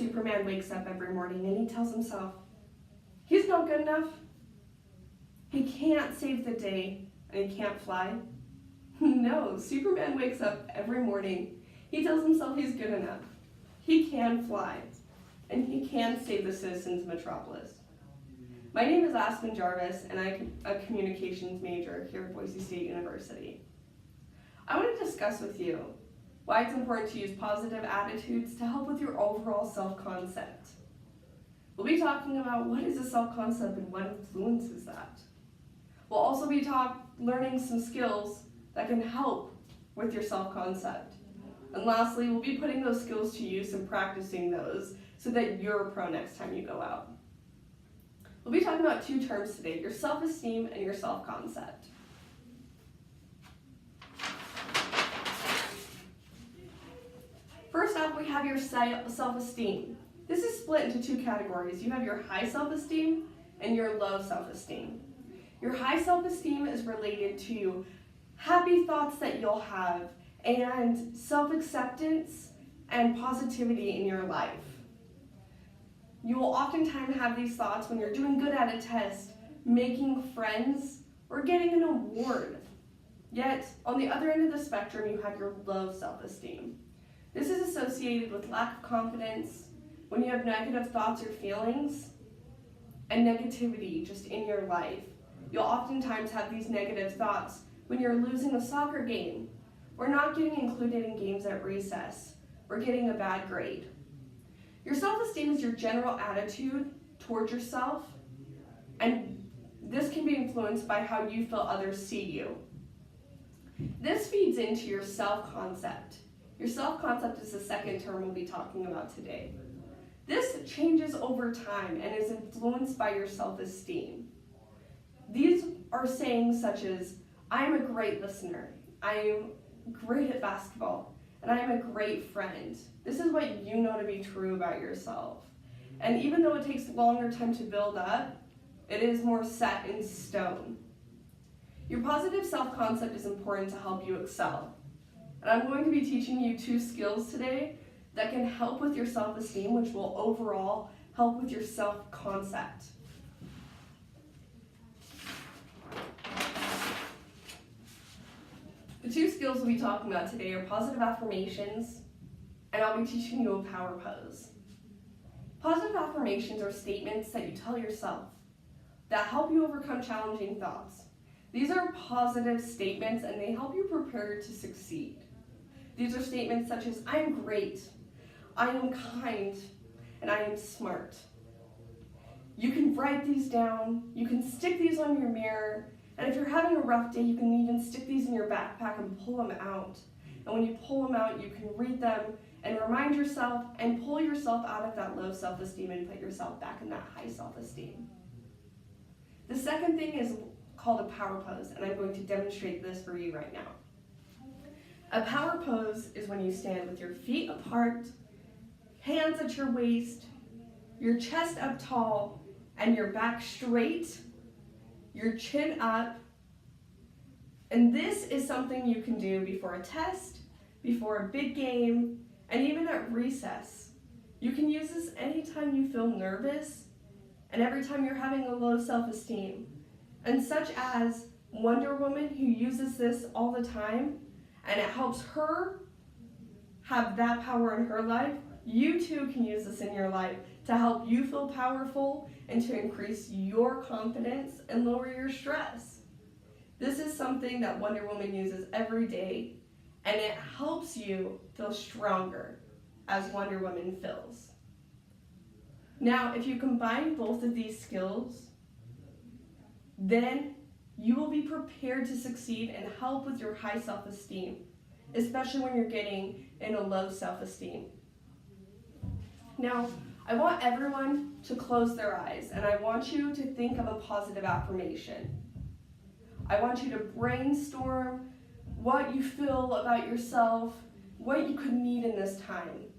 Superman wakes up every morning and he tells himself, he's not good enough. He can't save the day and he can't fly. No, Superman wakes up every morning. He tells himself he's good enough. He can fly and he can save the citizens of Metropolis. My name is Aspen Jarvis and I'm a communications major here at Boise State University. I want to discuss with you why it's important to use positive attitudes to help with your overall self-concept. We'll be talking about what is a self-concept and what influences that. We'll also be learning some skills that can help with your self-concept. And lastly, we'll be putting those skills to use and practicing those so that you're a pro next time you go out. We'll be talking about two terms today, your self-esteem and your self-concept. First up, we have your self-esteem. This is split into two categories. You have your high self-esteem and your low self-esteem. Your high self-esteem is related to happy thoughts that you'll have and self-acceptance and positivity in your life. You will oftentimes have these thoughts when you're doing good at a test, making friends, or getting an award. Yet, on the other end of the spectrum, you have your low self-esteem. This is associated with lack of confidence, when you have negative thoughts or feelings, and negativity just in your life. You'll oftentimes have these negative thoughts when you're losing a soccer game, or not getting included in games at recess, or getting a bad grade. Your self-esteem is your general attitude towards yourself, and this can be influenced by how you feel others see you. This feeds into your self-concept. Your self-concept is the second term we'll be talking about today. This changes over time and is influenced by your self-esteem. These are sayings such as, I am a great listener, I am great at basketball, and I am a great friend. This is what you know to be true about yourself. And even though it takes a longer time to build up, it is more set in stone. Your positive self-concept is important to help you excel. And I'm going to be teaching you two skills today that can help with your self-esteem, which will overall help with your self-concept. The two skills we'll be talking about today are positive affirmations, and I'll be teaching you a power pose. Positive affirmations are statements that you tell yourself that help you overcome challenging thoughts. These are positive statements and they help you prepare to succeed. These are statements such as, I am great, I am kind, and I am smart. You can write these down, you can stick these on your mirror, and if you're having a rough day, you can even stick these in your backpack and pull them out. And when you pull them out, you can read them and remind yourself and pull yourself out of that low self-esteem and put yourself back in that high self-esteem. The second thing is called a power pose, and I'm going to demonstrate this for you right now. A power pose is when you stand with your feet apart, hands at your waist, your chest up tall, and your back straight, your chin up. And this is something you can do before a test, before a big game, and even at recess. You can use this anytime you feel nervous and every time you're having a low self-esteem. And such as Wonder Woman, who uses this all the time, and it helps her have that power in her life. You too can use this in your life to help you feel powerful and to increase your confidence and lower your stress. This is something that Wonder Woman uses every day, and it helps you feel stronger as Wonder Woman feels. Now, if you combine both of these skills, then you will be prepared to succeed and help with your high self-esteem, especially when you're getting in a low self-esteem. Now, I want everyone to close their eyes, and I want you to think of a positive affirmation. I want you to brainstorm what you feel about yourself, what you could need in this time.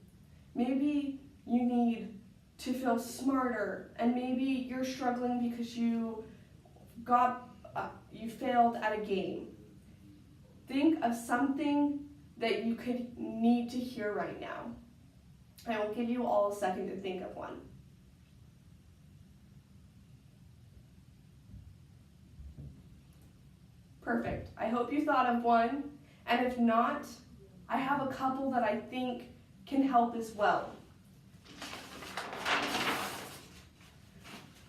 Maybe you need to feel smarter, and maybe you're struggling because you failed at a game. Think of something that you could need to hear right now. I will give you all a second to think of one. Perfect. I hope you thought of one, and if not, I have a couple that I think can help as well.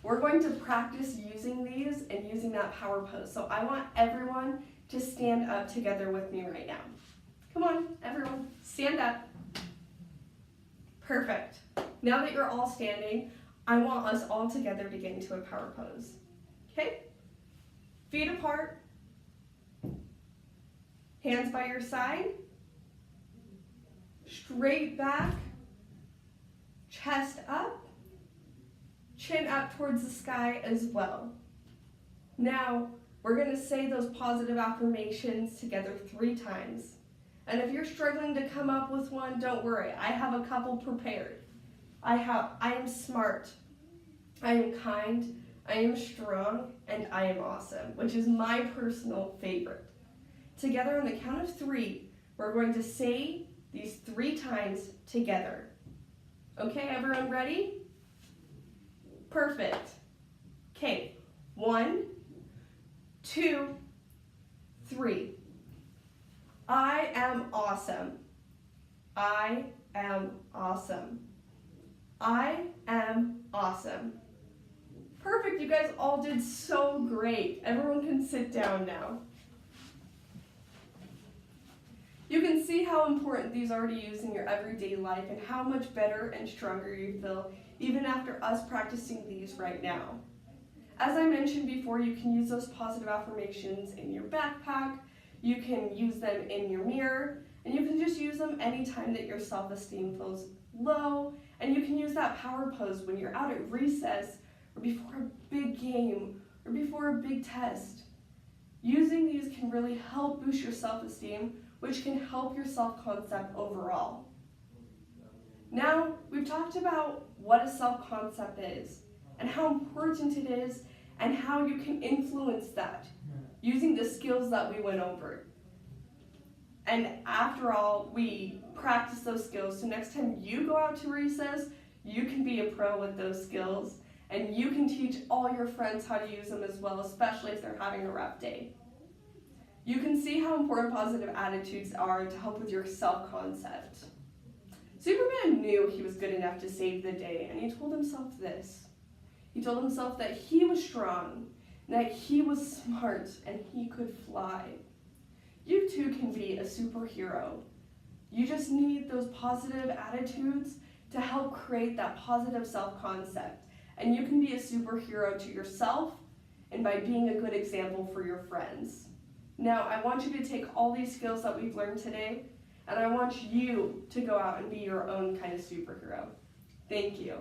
We're going to practice using these and using that power pose. So I want everyone to stand up together with me right now. Come on, everyone, stand up. Perfect. Now that you're all standing, I want us all together to get into a power pose. Okay? Feet apart. Hands by your side. Straight back. Chest up. Chin up towards the sky as well. Now, we're going to say those positive affirmations together 3 times. And if you're struggling to come up with one, don't worry. I have a couple prepared. I am smart. I am kind. I am strong. And I am awesome, which is my personal favorite. Together on the count of 3, we're going to say these 3 times together. Okay, everyone ready? Perfect. Okay, 1, 2, 3. I am awesome. I am awesome. I am awesome. Perfect, you guys all did so great. Everyone can sit down now. You can see how important these are to use in your everyday life and how much better and stronger you feel even after us practicing these right now. As I mentioned before, you can use those positive affirmations in your backpack, you can use them in your mirror, and you can just use them anytime that your self-esteem feels low, and you can use that power pose when you're out at recess or before a big game or before a big test. Using these can really help boost your self-esteem, which can help your self-concept overall. Now, we've talked about what a self-concept is and how important it is and how you can influence that using the skills that we went over. And after all, we practice those skills, so next time you go out to recess, you can be a pro with those skills, and you can teach all your friends how to use them as well, especially if they're having a rough day. You can see how important positive attitudes are to help with your self-concept. Superman knew he was good enough to save the day, and he told himself this. He told himself that he was strong, that he was smart, and he could fly. You too can be a superhero. You just need those positive attitudes to help create that positive self-concept. And you can be a superhero to yourself and by being a good example for your friends. Now, I want you to take all these skills that we've learned today, and I want you to go out and be your own kind of superhero. Thank you.